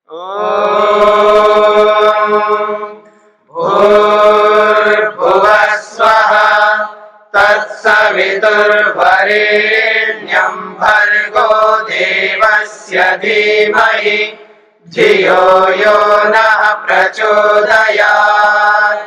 भूर्भुवः स्वः तत्सवितुर्वरेण्यं भर्गो देवस्य धीमहि धियो यो नः प्रचोदयात्।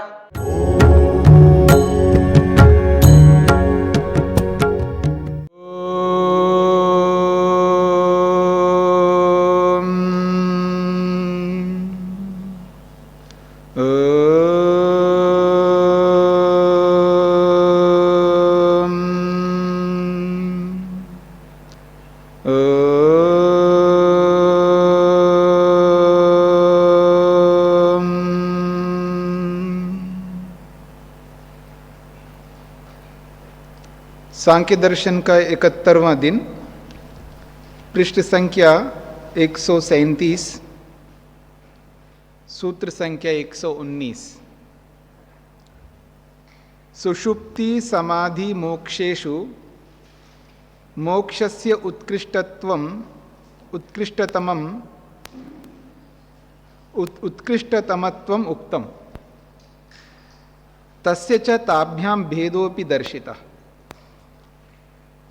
सांख्य दर्शन का 71वां दिन, पृष्ठ संख्या 137, सूत्र संख्या 119। सुषुप्ति समाधि मोक्षेषु मोक्षस्य उत्कृष्टतमत्वम् उक्तम्, तस्य च ताभ्यां भेदोऽपि दर्शितः।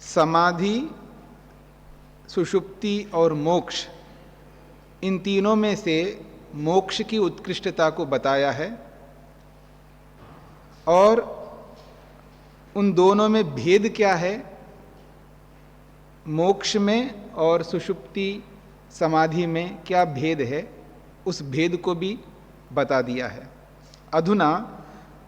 समाधि, सुषुप्ति और मोक्ष, इन तीनों में से मोक्ष की उत्कृष्टता को बताया है और उन दोनों में भेद क्या है, मोक्ष में और सुषुप्ति समाधि में क्या भेद है, उस भेद को भी बता दिया है। अधुना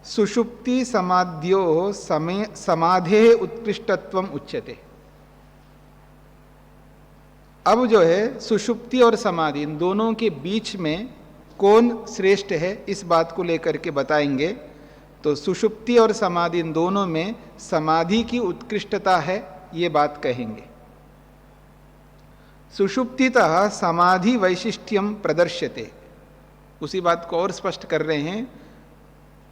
सुषुप्ति समाध्यो समाधे उत्कृष्टत्वम उच्यते। अब जो है सुषुप्ति और समाधि, इन दोनों के बीच में कौन श्रेष्ठ है, इस बात को लेकर के बताएंगे। तो सुषुप्ति और समाधि, इन दोनों में समाधि की उत्कृष्टता है, ये बात कहेंगे। सुषुप्तितः समाधि वैशिष्ट्यम प्रदर्श्यते, उसी बात को और स्पष्ट कर रहे हैं।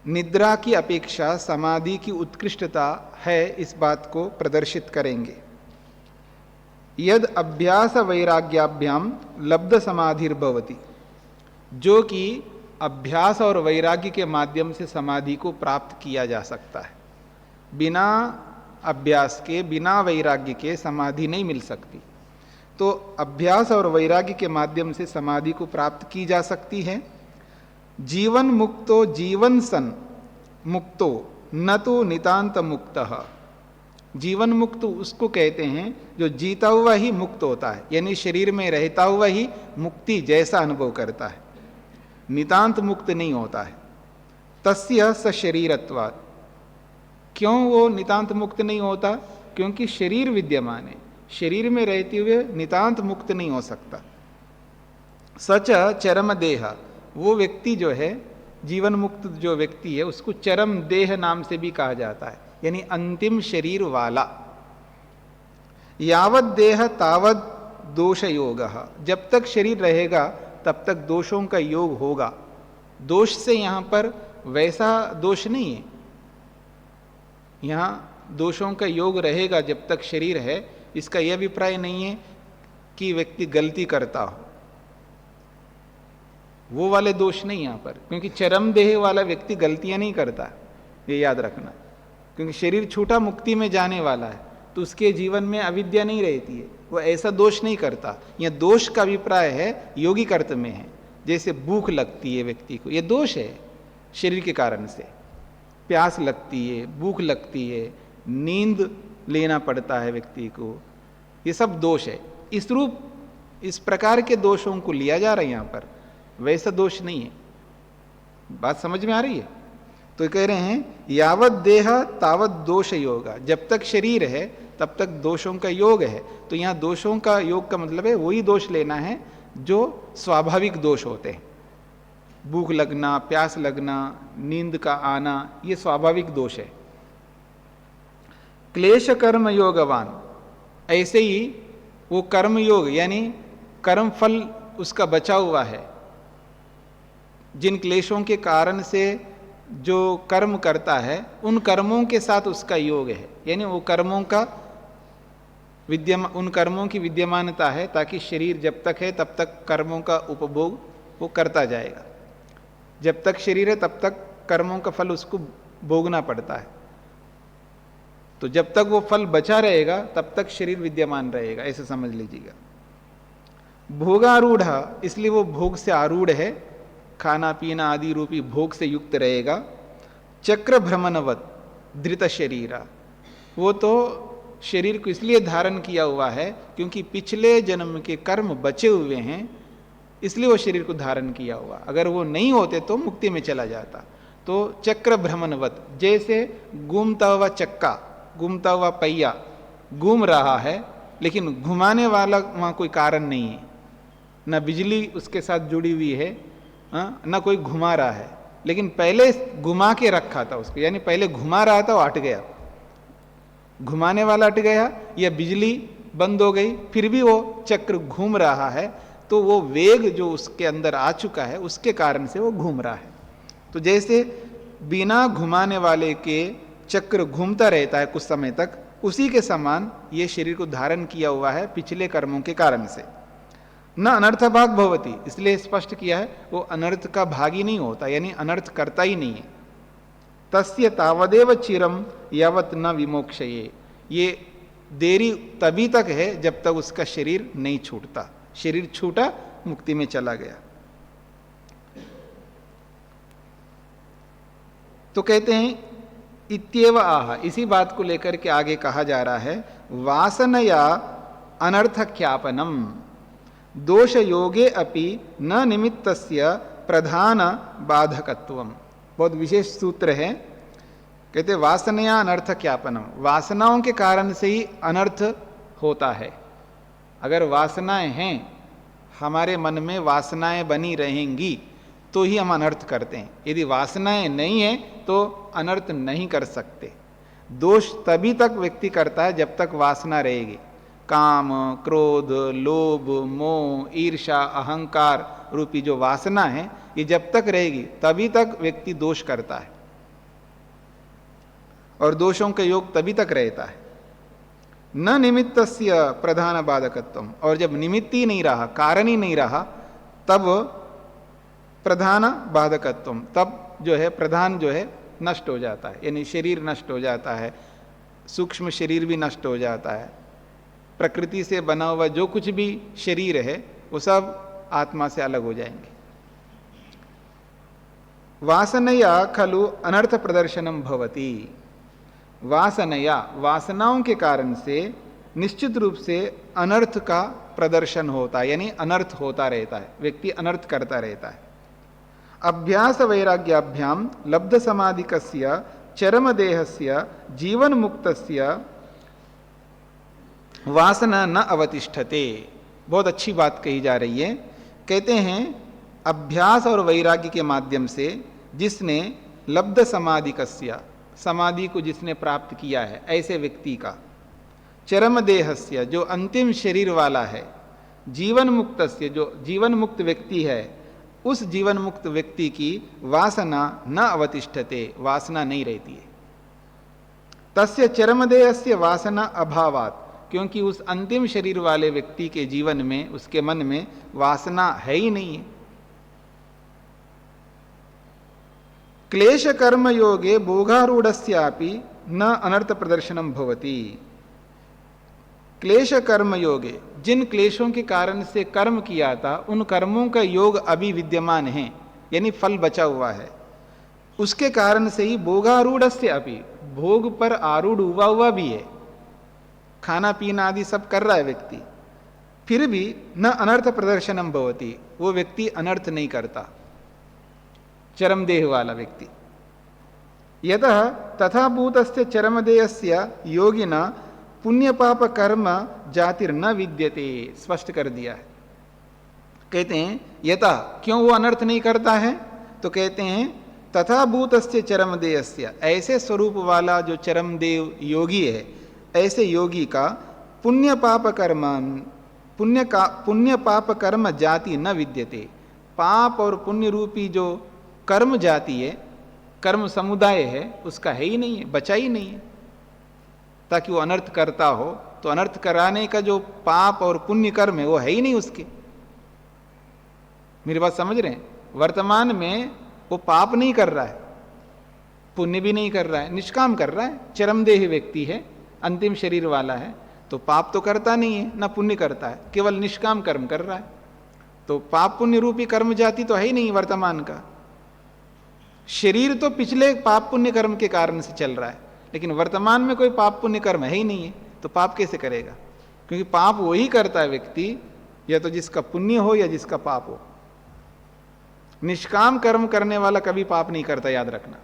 निद्रा की अपेक्षा समाधि की उत्कृष्टता है, इस बात को प्रदर्शित करेंगे। यद अभ्यास वैराग्याभ्याम लब्ध समाधिर्भवति, जो कि अभ्यास और वैराग्य के माध्यम से समाधि को प्राप्त किया जा सकता है। बिना अभ्यास के, बिना वैराग्य के समाधि नहीं मिल सकती। तो अभ्यास और वैराग्य के माध्यम से समाधि को प्राप्त की जा सकती है। जीवन मुक्तो जीवन सन मुक्तो न तो नितांत मुक्तः। जीवन मुक्त उसको कहते हैं जो जीता हुआ ही मुक्त होता है, यानी शरीर में रहता हुआ ही मुक्ति जैसा अनुभव करता है, नितांत मुक्त नहीं होता है। तस्य स शरीरत्वात्, क्यों वो नितांत मुक्त नहीं होता? क्योंकि शरीर विद्यमान है, शरीर में रहते हुए नितांत मुक्त नहीं हो सकता। सच चरम देह, वो व्यक्ति जो है जीवन मुक्त जो व्यक्ति है उसको चरम देह नाम से भी कहा जाता है, यानी अंतिम शरीर वाला। यावत देह तावत दोष योग, जब तक शरीर रहेगा तब तक दोषों का योग होगा। दोष से यहां पर वैसा दोष नहीं है, यहां दोषों का योग रहेगा जब तक शरीर है। इसका यह अभिप्राय नहीं है कि व्यक्ति गलती करता हो, वो वाले दोष नहीं यहां पर, क्योंकि चरम देह वाला व्यक्ति गलतियां नहीं करता, ये याद रखना। क्योंकि शरीर छूटा मुक्ति में जाने वाला है, तो उसके जीवन में अविद्या नहीं रहती है, वो ऐसा दोष नहीं करता। यह दोष का अभिप्राय है योगिक अर्थ में है। जैसे भूख लगती है व्यक्ति को, यह दोष है शरीर के कारण से। प्यास लगती है, भूख लगती है, नींद लेना पड़ता है व्यक्ति को, ये सब दोष है। इस प्रकार के दोषों को लिया जा रहा है यहाँ पर, वैसा दोष नहीं है। बात समझ में आ रही है? तो कह रहे हैं यावत देह तावत दोष योगा, जब तक शरीर है तब तक दोषों का योग है। तो यहाँ दोषों का योग का मतलब है वही दोष लेना है जो स्वाभाविक दोष होते हैं। भूख लगना, प्यास लगना, नींद का आना, ये स्वाभाविक दोष है। क्लेश कर्म योगवान, ऐसे ही वो कर्म योग यानी कर्म फल उसका बचा हुआ है। जिन क्लेशों के कारण से जो कर्म करता है उन कर्मों के साथ उसका योग है, यानी वो कर्मों का उन कर्मों की विद्यमानता है ताकि शरीर जब तक है तब तक कर्मों का उपभोग वो करता जाएगा। जब तक शरीर है तब तक कर्मों का फल उसको भोगना पड़ता है। तो जब तक वो फल बचा रहेगा तब तक शरीर विद्यमान रहेगा, ऐसे समझ लीजिएगा। भोगारूढ़, इसलिए वो भोग से आरूढ़ है, खाना पीना आदि रूपी भोग से युक्त रहेगा। चक्र भ्रमणवत धृत शरीरा, वो तो शरीर को इसलिए धारण किया हुआ है क्योंकि पिछले जन्म के कर्म बचे हुए हैं, इसलिए वो शरीर को धारण किया हुआ। अगर वो नहीं होते तो मुक्ति में चला जाता। तो चक्र भ्रमणवत, जैसे घूमता हुआ चक्का, घूमता हुआ पहिया घूम रहा है, लेकिन घुमाने वाला वहाँ कोई कारण नहीं है, न बिजली उसके साथ जुड़ी हुई है, न कोई घुमा रहा है, लेकिन पहले घुमा के रखा था उसको, यानी पहले घुमा रहा था वो हट गया, घुमाने वाला हट गया या बिजली बंद हो गई, फिर भी वो चक्र घूम रहा है। तो वो वेग जो उसके अंदर आ चुका है उसके कारण से वो घूम रहा है। तो जैसे बिना घुमाने वाले के चक्र घूमता रहता है कुछ समय तक, उसी के समान ये शरीर को धारण किया हुआ है पिछले कर्मों के कारण से। न अनर्थ भाग भवती, इसलिए स्पष्ट किया है वो अनर्थ का भागी नहीं होता, यानी अनर्थ करता ही नहीं है। तस्य तावदेव चिरम यावत न विमोक्षये, ये देरी तभी तक है जब तक उसका शरीर नहीं छूटता। शरीर छूटा मुक्ति में चला गया। तो कहते हैं इत्येव आह, इसी बात को लेकर के आगे कहा जा रहा है, वासनया अनर्थख्यापनम दोष योगे अपि न निमित्तस्य प्रधान बाधकत्वम। बहुत विशेष सूत्र है। कहते वासनया अनर्थख्यापनम, वासनाओं के कारण से ही अनर्थ होता है। अगर वासनाएं हैं, हमारे मन में वासनाएं बनी रहेंगी तो ही हम अनर्थ करते हैं। यदि वासनाएं नहीं है तो अनर्थ नहीं कर सकते। दोष तभी तक व्यक्ति करता है जब तक वासना रहेगी। काम, क्रोध, लोभ, मोह, ईर्षा, अहंकार रूपी जो वासना है, ये जब तक रहेगी तभी तक व्यक्ति दोष करता है, और दोषों का योग तभी तक रहता है। न निमित्तस्य प्रधान बाधकत्वम, और जब निमित्त ही नहीं रहा, कारण ही नहीं रहा, तब प्रधान बाधकत्वम, तब जो है प्रधान जो है नष्ट हो जाता है, यानी शरीर नष्ट हो जाता है, सूक्ष्म शरीर भी नष्ट हो जाता है। प्रकृति से बना हुआ जो कुछ भी शरीर है वो सब आत्मा से अलग हो जाएंगे। वासनया खलु अनर्थ प्रदर्शनम भवति, वासनया, वासनाओं के कारण से निश्चित रूप से अनर्थ का प्रदर्शन होता है, यानी अनर्थ होता रहता है, व्यक्ति अनर्थ करता रहता है। अभ्यास वैराग्याभ्याम लब्ध समाधिकस्य चरम देहस्य जीवन मुक्तस्य वासना न अवतिष्ठते। बहुत अच्छी बात कही जा रही है। कहते हैं अभ्यास और वैराग्य के माध्यम से जिसने लब्ध समाधिकस्य, समाधि को जिसने प्राप्त किया है, ऐसे व्यक्ति का, चरम देहस्य, जो अंतिम शरीर वाला है, जीवन मुक्तस्य, जो जीवन मुक्त व्यक्ति है, उस जीवन मुक्त व्यक्ति की वासना न अवतिष्ठते, वासना नहीं रहती है। तस्य चरमदेहस्य वासना अभावात्, क्योंकि उस अंतिम शरीर वाले व्यक्ति के जीवन में, उसके मन में वासना है ही नहीं है। क्लेश कर्म योगे भोगारूढ़स्यापि न अनर्थ प्रदर्शनम भवति। क्लेश कर्म योगे, जिन क्लेशों के कारण से कर्म किया था, उन कर्मों का योग अभी विद्यमान है, यानी फल बचा हुआ है, उसके कारण से ही भोगारूढ़स्यापि, भोग पर आरूढ़ हुआ भी है, खाना पीना आदि सब कर रहा है व्यक्ति, फिर भी न अनर्थ प्रदर्शनम भवति, वो व्यक्ति अनर्थ नहीं करता, चरमदेह वाला व्यक्ति। यतः तथा भूतस्य चरमदेहस्य योगिना पुण्य पाप कर्म जातिर न विद्यते, स्पष्ट कर दिया है। कहते हैं यथा, क्यों वो अनर्थ नहीं करता है, तो कहते हैं तथा भूतस्य चरमदेहस्य, ऐसे स्वरूप वाला जो चरमदेव योगी है, ऐसे योगी का पुण्य पाप कर्म जाति न विद्यते, पाप और पुण्य रूपी जो कर्म जाति है, कर्म समुदाय है, उसका है ही नहीं है, बचा ही नहीं है, ताकि वो अनर्थ करता हो तो अनर्थ कराने का जो पाप और पुण्य कर्म है वो है ही नहीं उसके। मेरी बात समझ रहे हैं? वर्तमान में वो पाप नहीं कर रहा है, पुण्य भी नहीं कर रहा है, निष्काम कर रहा है, चरमदेह व्यक्ति है, अंतिम शरीर वाला है, तो पाप तो करता नहीं है ना पुण्य करता है, केवल निष्काम कर्म कर रहा है। तो पाप पुण्य रूपी कर्म जाति तो है ही नहीं वर्तमान का। शरीर तो पिछले पाप पुण्य कर्म के कारण से चल रहा है, लेकिन वर्तमान में कोई पाप पुण्य कर्म है ही नहीं है, तो पाप कैसे करेगा? क्योंकि पाप वही करता है व्यक्ति, या तो जिसका पुण्य हो या जिसका पाप हो। निष्काम कर्म करने वाला कभी पाप नहीं करता, याद रखना।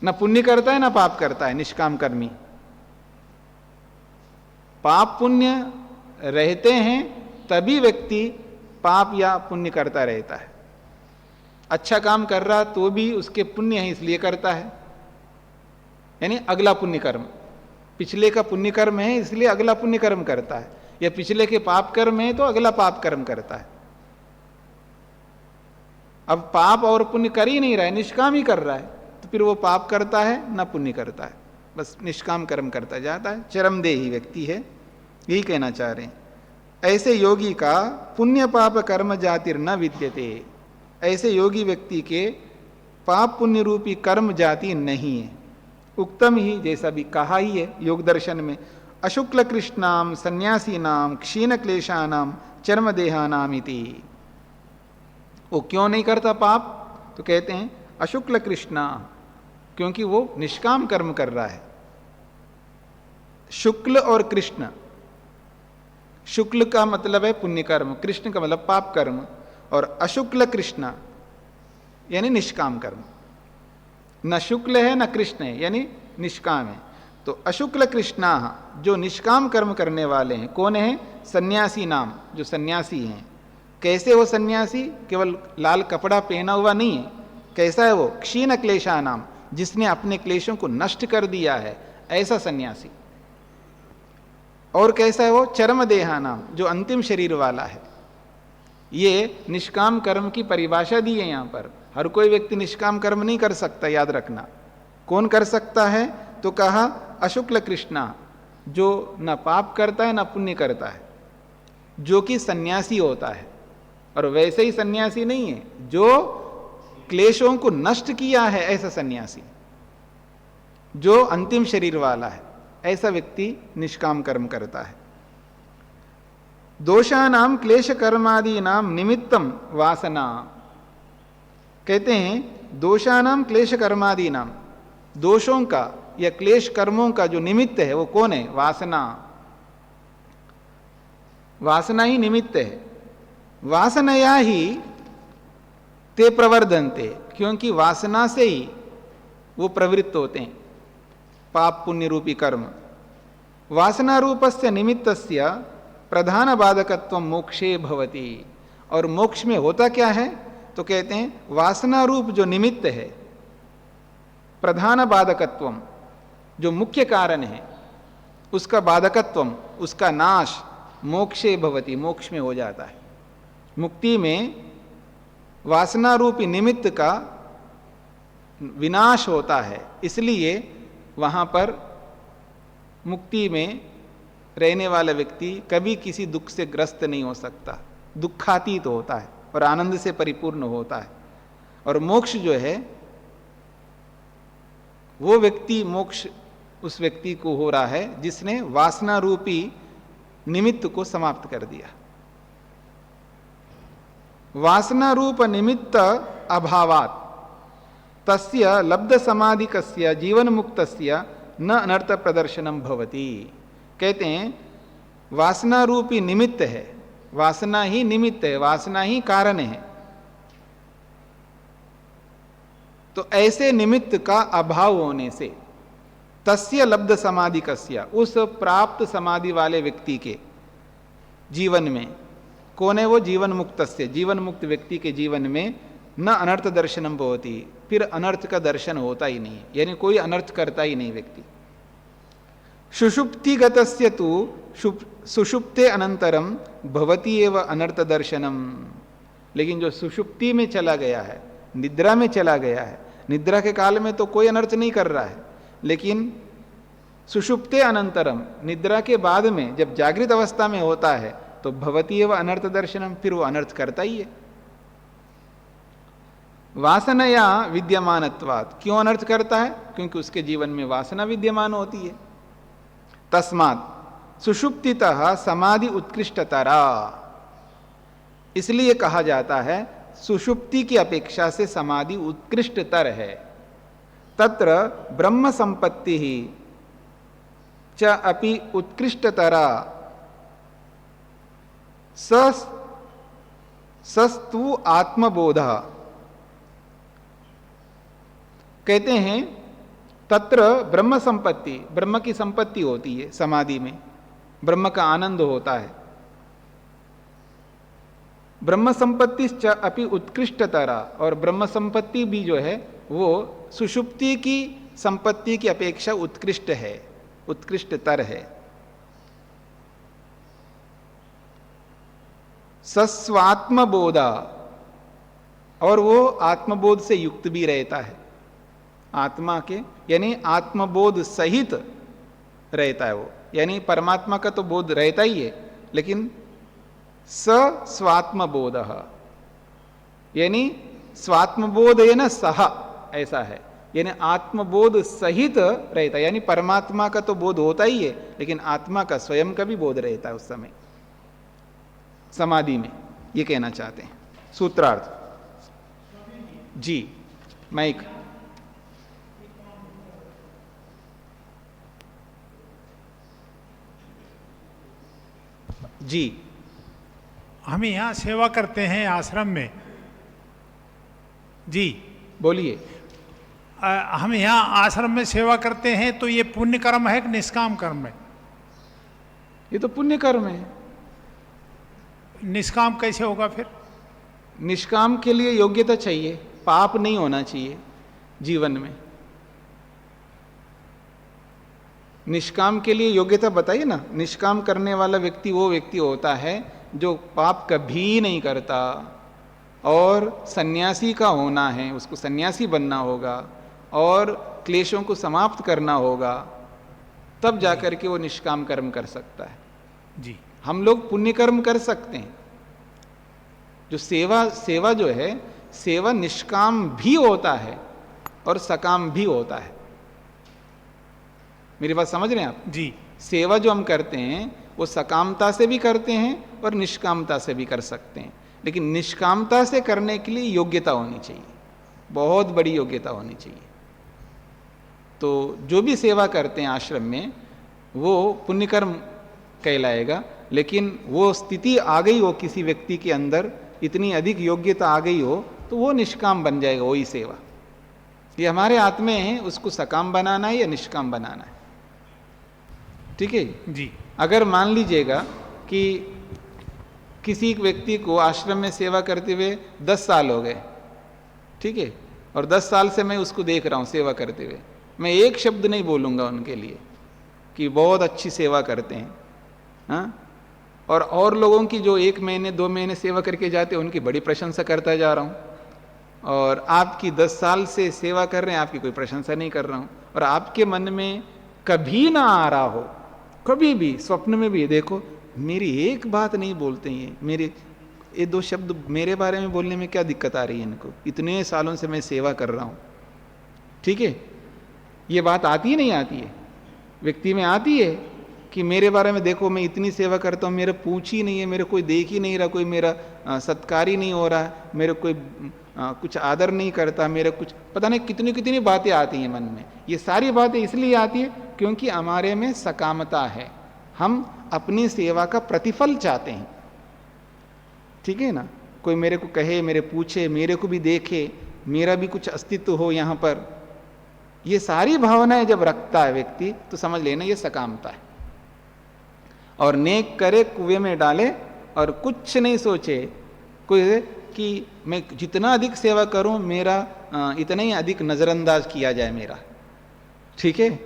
ना पुण्य करता है ना पाप करता है निष्काम कर्मी। पाप पुण्य रहते हैं तभी व्यक्ति पाप या पुण्य करता रहता है। अच्छा काम कर रहा तो भी उसके पुण्य है इसलिए करता है, यानी अगला पुण्य कर्म। पिछले का पुण्य कर्म है इसलिए अगला पुण्य कर्म करता है, या पिछले के पाप कर्म है तो अगला पाप कर्म करता है। अब पाप और पुण्य कर ही नहीं रहा है, निष्काम ही कर रहा है, तो फिर वो पाप करता है ना पुण्य करता है, बस निष्काम कर्म करता जाता है। चरमदेही व्यक्ति है, यही कहना चाह रहे हैं। ऐसे योगी का पुण्य पाप कर्म जातिर न विद्यते, ऐसे योगी व्यक्ति के पाप पुण्य रूपी कर्म जाति नहीं है। उक्तम ही, जैसा भी कहा ही है योग दर्शन में, अशुक्ल कृष्णाम सन्यासी नाम क्षीण क्लेशानाम चर्मदेहानाम इति। वो क्यों नहीं करता पाप? तो कहते हैं अशुक्ल कृष्णा, क्योंकि वो निष्काम कर्म कर रहा है। शुक्ल और कृष्ण, शुक्ल का मतलब है पुण्य कर्म, कृष्ण का मतलब पाप कर्म, और अशुक्ल कृष्ण यानी निष्काम कर्म। न शुक्ल है न कृष्ण है, यानी निष्काम है। तो अशुक्ल कृष्णा, जो निष्काम कर्म करने वाले हैं, कौन है? सन्यासी नाम, जो सन्यासी हैं। कैसे वो सन्यासी? केवल लाल कपड़ा पहना हुआ नहीं है। कैसा है वो? क्षीण क्लेशा नाम, जिसने अपने क्लेशों को नष्ट कर दिया है, ऐसा सन्यासी। और कैसा है वो? चरम देहा नाम, जो अंतिम शरीर वाला है। ये निष्काम कर्म की परिभाषा दी है यहां पर। हर कोई व्यक्ति निष्काम कर्म नहीं कर सकता, याद रखना। कौन कर सकता है? तो कहा अशुक्ल कृष्णा, जो न पाप करता है न पुण्य करता है, जो कि सन्यासी होता है। और वैसे ही सन्यासी नहीं है जो क्लेशों को नष्ट किया है, ऐसा सन्यासी, जो अंतिम शरीर वाला है, ऐसा व्यक्ति निष्काम कर्म करता है। दोषानाम क्लेश कर्मादि नाम निमित्तम वासना, कहते हैं दोषानाम क्लेश कर्मादि नाम, दोषों का या क्लेश कर्मों का जो निमित्त है वो कौन है? वासना। वासना ही निमित्त है। वासनया ही ते प्रवर्धन्ते, क्योंकि वासना से ही वो प्रवृत्त होते हैं पाप पुण्य रूपी कर्म। वासना रूपस्य निमित्तस्य प्रधान बाधकत्व मोक्षे भवति। और मोक्ष में होता क्या है? तो कहते हैं वासना रूप जो निमित्त है, प्रधान बाधकत्वम, जो मुख्य कारण है, उसका बाधकत्वम, उसका नाश मोक्षे भवति, मोक्ष में हो जाता है। मुक्ति में वासना रूपी निमित्त का विनाश होता है, इसलिए वहां पर मुक्ति में रहने वाला व्यक्ति कभी किसी दुख से ग्रस्त नहीं हो सकता, दुखातीत होता है और आनंद से परिपूर्ण होता है। और मोक्ष जो है वो व्यक्ति, मोक्ष उस व्यक्ति को हो रहा है जिसने वासना रूपी निमित्त को समाप्त कर दिया। वासना रूप निमित्त अभावात तस्य लब्ध समाधिकस्य जीवन मुक्तस्य न अनर्थ प्रदर्शनम भवति। कहते हैं वासना रूपी निमित्त है, वासना ही निमित्त है, वासना ही कारण है। तो ऐसे निमित्त का अभाव होने से तस्य लब्ध समाधिकस्य, उस प्राप्त समाधि वाले व्यक्ति के जीवन में, कौन है वो? जीवन मुक्तस्य, जीवन मुक्त व्यक्ति के जीवन में न अनर्थ दर्शनम भवति, फिर अनर्थ का दर्शन होता ही नहीं, यानी कोई अनर्थ करता ही नहीं व्यक्ति। सुषुप्तिगतस्य तु सुषुप्ते अनंतरम भवति एव अनर्थ दर्शनम। लेकिन जो सुषुप्ति में चला गया है, निद्रा में चला गया है, निद्रा के काल में तो कोई अनर्थ नहीं कर रहा है, लेकिन सुषुप्ते अनंतरम, निद्रा के बाद में जब जागृत अवस्था में होता है तो भवती एवं अनर्थ दर्शनम, फिर वो अनर्थ करता ही है। वासनया विद्यमानत्वात्, क्यों अनर्थ करता है? क्योंकि उसके जीवन में वासना विद्यमान होती है। तस्मात् सुषुप्तितः समाधि उत्कृष्टतरा, इसलिए कहा जाता है सुषुप्ति की अपेक्षा से समाधि उत्कृष्टतर है। तत्र ब्रह्म संपत्ति ही च अपि उत्कृष्टतरा सस्तु आत्मबोध। कहते हैं तत्र ब्रह्म संपत्ति, ब्रह्म की संपत्ति होती है समाधि में, ब्रह्म का आनंद होता है। ब्रह्म संपत्ति च अपि उत्कृष्टतरा, और ब्रह्म संपत्ति भी जो है वो सुषुप्ति की संपत्ति की अपेक्षा उत्कृष्ट है, उत्कृष्टतर है। सस्वात्मबोधा, और वो आत्मबोध से युक्त भी रहता है, आत्मा के यानी आत्मबोध सहित रहता है वो, यानी परमात्मा का तो बोध रहता ही है, लेकिन स्वात्मबोध, यानी स्वात्मबोध है ना सह, ऐसा है, यानी आत्मबोध सहित रहता है, यानी परमात्मा का तो बोध होता ही है लेकिन आत्मा का स्वयं का भी बोध रहता है उस समय समाधि में, ये कहना चाहते हैं। सूत्रार्थ जी, माइक। जी, हम यहाँ सेवा करते हैं आश्रम में। जी बोलिए। हम यहाँ आश्रम में सेवा करते हैं तो ये पुण्य कर्म है कि निष्काम कर्म है? ये तो पुण्य कर्म है। निष्काम कैसे होगा फिर? निष्काम के लिए योग्यता चाहिए, पाप नहीं होना चाहिए जीवन में। निष्काम के लिए योग्यता बताइए ना। निष्काम करने वाला व्यक्ति वो व्यक्ति होता है जो पाप कभी नहीं करता, और सन्यासी का होना है, उसको सन्यासी बनना होगा और क्लेशों को समाप्त करना होगा, तब जाकर के वो निष्काम कर्म कर सकता है। जी, हम लोग पुण्य कर्म कर सकते हैं। जो सेवा जो है, सेवा निष्काम भी होता है और सकाम भी होता है। मेरी बात समझ रहे हैं आप? जी। सेवा जो हम करते हैं वो सकामता से भी करते हैं और निष्कामता से भी कर सकते हैं, लेकिन निष्कामता से करने के लिए योग्यता होनी चाहिए, बहुत बड़ी योग्यता होनी चाहिए। तो जो भी सेवा करते हैं आश्रम में वो पुण्यकर्म कहलाएगा, लेकिन वो स्थिति आ गई हो किसी व्यक्ति के अंदर, इतनी अधिक योग्यता आ गई हो तो वो निष्काम बन जाएगा वही सेवा। ये हमारे हाथ में है, उसको सकाम बनाना है या निष्काम बनाना है। ठीक है जी। अगर मान लीजिएगा कि किसी व्यक्ति को आश्रम में सेवा करते हुए 10 साल हो गए, ठीक है, और 10 साल से मैं उसको देख रहा हूँ सेवा करते हुए, मैं एक शब्द नहीं बोलूँगा उनके लिए कि बहुत अच्छी सेवा करते हैं, हाँ। और लोगों की जो 1 महीने 2 महीने सेवा करके जाते हैं उनकी बड़ी प्रशंसा करता जा रहा हूँ, और आपकी 10 साल से सेवा कर रहे हैं, आपकी कोई प्रशंसा नहीं कर रहा हूँ। और आपके मन में कभी ना आ रहा हो, कभी भी स्वप्न में भी, देखो मेरी एक बात नहीं बोलते हैं, मेरे ये 2 शब्द मेरे बारे में बोलने में क्या दिक्कत आ रही है इनको, इतने सालों से मैं सेवा कर रहा हूँ। ठीक है, ये बात आती ही नहीं आती है, व्यक्ति में आती है कि मेरे बारे में देखो मैं इतनी सेवा करता हूँ, मेरे पूछ ही नहीं है, मेरे कोई देख ही नहीं रहा, कोई मेरा सत्कार ही नहीं हो रहा है, मेरे कोई कुछ आदर नहीं करता, मेरे कुछ पता नहीं कितनी कितनी बातें आती हैं मन में। ये सारी बातें इसलिए आती है क्योंकि हमारे में सकामता है, हम अपनी सेवा का प्रतिफल चाहते हैं। ठीक है ना, कोई मेरे को कहे, मेरे पूछे, मेरे को भी देखे, मेरा भी कुछ अस्तित्व हो यहाँ पर, ये सारी भावनाएं जब रखता है व्यक्ति तो समझ लेना ये सकामता है। और नेक करे कुएं में डाले, और कुछ नहीं सोचे कोई कि मैं जितना अधिक सेवा करूं मेरा इतना ही अधिक नज़रअंदाज किया जाए मेरा। ठीक है,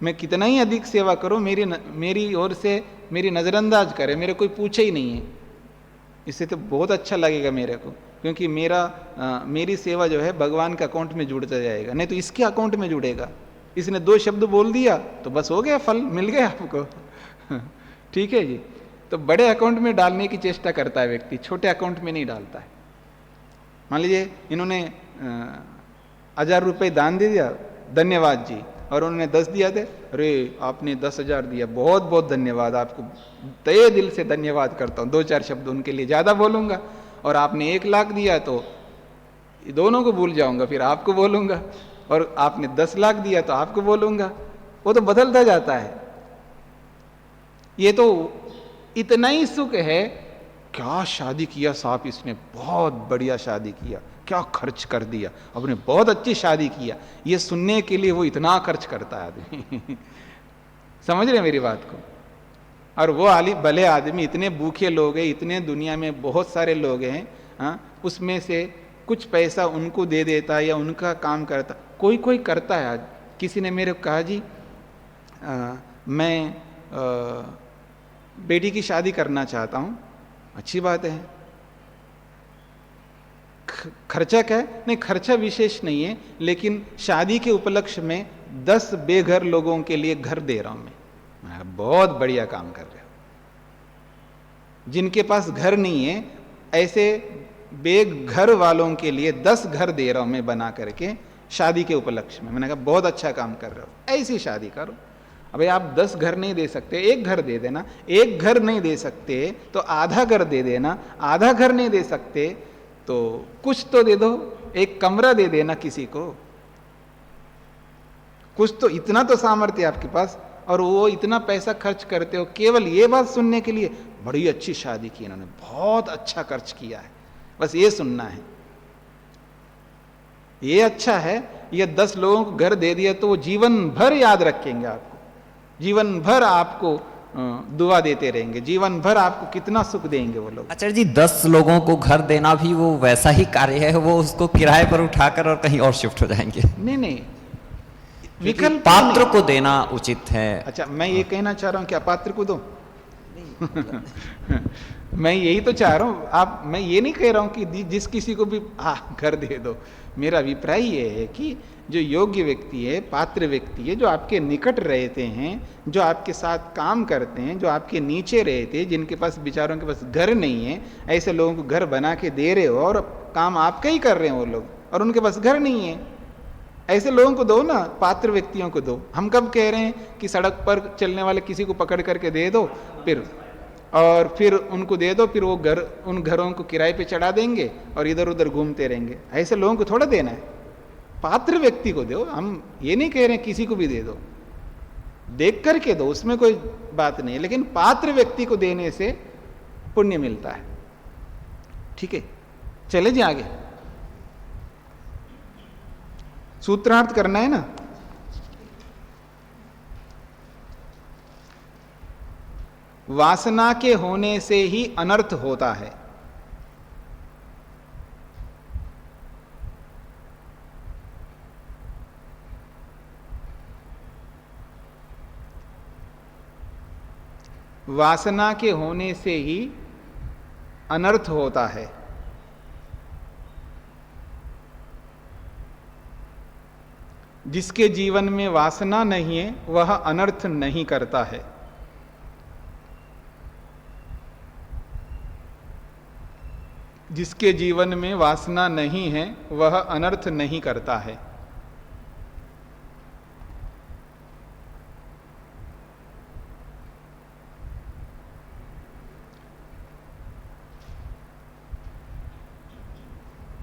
मैं कितना ही अधिक सेवा करूं मेरी ओर से मेरी नज़रअंदाज करे, मेरे कोई पूछे ही नहीं है, इससे तो बहुत अच्छा लगेगा मेरे को, क्योंकि मेरी सेवा जो है भगवान के अकाउंट में जुड़ता जाएगा, नहीं तो इसके अकाउंट में जुड़ेगा। इसने 2 शब्द बोल दिया तो बस हो गया, फल मिल गया आपको। ठीक है जी। तो बड़े अकाउंट में डालने की चेष्टा करता है व्यक्ति, छोटे अकाउंट में नहीं डालता है। मान लीजिए इन्होंने 1000 रुपये दान दे दिया, धन्यवाद जी, और उन्होंने 10 दिया थे, अरे आपने 10,000 दिया, बहुत बहुत धन्यवाद, आपको तहे दिल से धन्यवाद करता हूँ, 2-4 शब्द उनके लिए ज़्यादा बोलूँगा। और आपने 1 लाख दिया तो दोनों को भूल जाऊंगा, फिर आपको बोलूँगा, और आपने 10 लाख दिया तो आपको बोलूँगा। वो तो बदलता जाता है। ये तो इतना ही सुख है, क्या शादी किया साहब इसने, बहुत बढ़िया शादी किया, क्या खर्च कर दिया, आपने बहुत अच्छी शादी किया, ये सुनने के लिए वो इतना खर्च करता है आदमी। समझ रहे मेरी बात को? और वो भले आदमी, इतने भूखे लोग हैं, इतने दुनिया में बहुत सारे लोग हैं, हाँ, उसमें से कुछ पैसा उनको दे देता है या उनका काम करता, कोई कोई करता है। आज किसी ने मेरे को कहा जी मैं बेटी की शादी करना चाहता हूँ। अच्छी बात है, खर्चा क्या है? नहीं, खर्चा विशेष नहीं है, लेकिन शादी के उपलक्ष्य में 10 बेघर लोगों के लिए घर दे रहा हूं मैं। बहुत बढ़िया काम कर रहे हो। जिनके पास घर नहीं है, ऐसे बेघर वालों के लिए 10 घर दे रहा हूं मैं बना करके शादी के उपलक्ष्य में। मैंने कहा बहुत अच्छा काम कर रहे हो, ऐसी शादी करो। अबे आप 10 घर नहीं दे सकते, 1 घर दे देना। 1 घर नहीं दे सकते तो आधा घर दे देना। आधा घर नहीं दे सकते तो कुछ तो दे दो, 1 कमरा दे देना किसी को। कुछ तो, इतना तो सामर्थ्य आपके पास, और वो इतना पैसा खर्च करते हो केवल ये बात सुनने के लिए, बड़ी अच्छी शादी की इन्होंने, बहुत अच्छा खर्च किया है, बस ये सुनना है। ये अच्छा है, ये 10 लोगों को घर दे दिया तो वो जीवन भर याद रखेंगे आपको, जीवन भर आपको दुआ देते रहेंगे, जीवन भर आपको कितना सुख देंगे वो लोग। आचार्य जी, 10 लोगों को घर देना भी वो वैसा ही कार्य है, वो उसको किराए पर उठाकर और कहीं और शिफ्ट हो जाएंगे। नहीं नहीं, विकल्प पात्र को देना उचित है। अच्छा, मैं ये कहना चाह रहा हूं कि अपात्र को दो। मैं यही तो चाह रहा हूं आप, मैं ये नहीं कह रहा हूं कि जिस किसी को भी घर दे दो। मेरा अभिप्राय ये है कि जो योग्य व्यक्ति है, पात्र व्यक्ति है, जो आपके निकट रहते हैं, जो आपके साथ काम करते हैं, जो आपके नीचे रहते हैं, जिनके पास बेचारों के पास घर नहीं है, ऐसे लोगों को घर बना के दे रहे हो और काम आपका ही कर रहे हैं वो लोग, और उनके पास घर नहीं है। ऐसे लोगों को दो ना, पात्र व्यक्तियों को दो। हम कब कह रहे हैं कि सड़क पर चलने वाले किसी को पकड़ करके दे दो, फिर उनको दे दो, फिर वो घर, उन घरों को किराए पे चढ़ा देंगे और इधर उधर घूमते रहेंगे। ऐसे लोगों को थोड़ा देना है, पात्र व्यक्ति को दो। हम ये नहीं कह रहे हैं किसी को भी दे दो, देख करके दो, उसमें कोई बात नहीं है, लेकिन पात्र व्यक्ति को देने से पुण्य मिलता है। ठीक है, चले जी आगे। सूत्रार्थ करना है ना। वासना के होने से ही अनर्थ होता है। वासना के होने से ही अनर्थ होता है। जिसके जीवन में वासना नहीं है वह अनर्थ नहीं करता है। जिसके जीवन में वासना नहीं है वह अनर्थ नहीं करता है।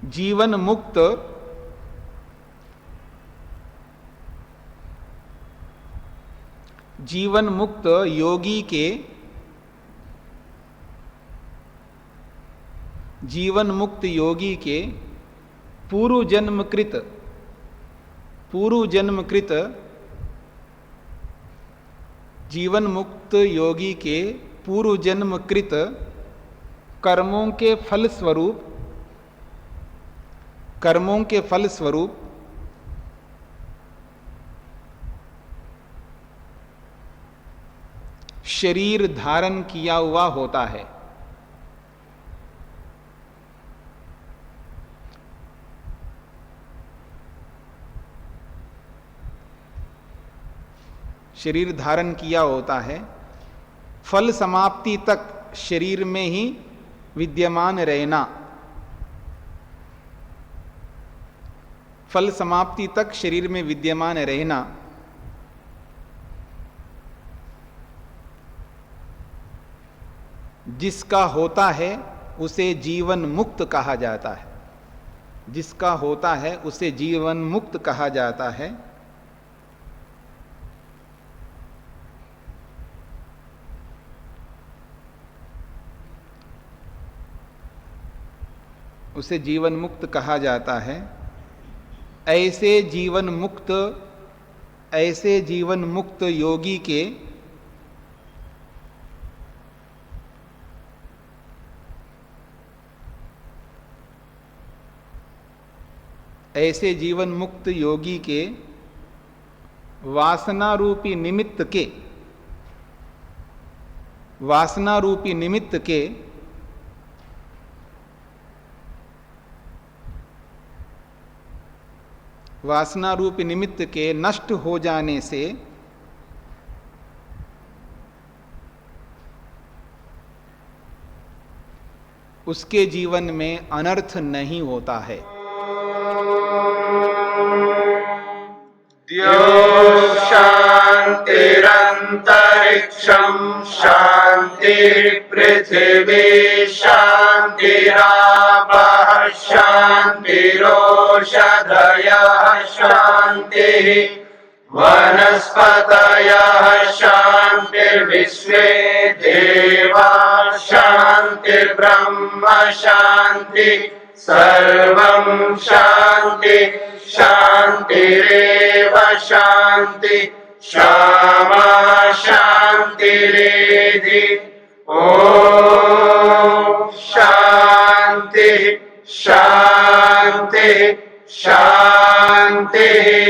जीवन मुक्त योगी के, जीवन मुक्त योगी के पूर्व जन्मकृत जीवन मुक्त योगी के पूर्व जन्मकृत कर्मों के फल स्वरूप शरीर धारण किया हुआ होता है। शरीर धारण किया होता है, फल समाप्ति तक शरीर में ही विद्यमान रहना, फल समाप्ति तक शरीर में विद्यमान रहना, जिसका होता है उसे जीवन मुक्त कहा जाता है। जिसका होता है उसे जीवन मुक्त कहा जाता है। उसे जीवन मुक्त कहा जाता है। ऐसे जीवन मुक्त योगी के ऐसे जीवन मुक्त योगी के वासना रूपी निमित्त के वासना रूपी निमित्त के नष्ट हो जाने से उसके जीवन में अनर्थ नहीं होता है। द्यो शान्तिरन्तरिक्षं शान्तिर्पृथिवी शान्तिरापः शान्तिरोषधयः शान्तिः वनस्पतयः शान्तिर्विश्वे देवाः शान्तिर्ब्रह्म शान्ति सर्वं शान्ति शान्तिरेव शान्ति क्षमा शान्तिरेधि। ॐ शान्ति शान्ति शान्तिः।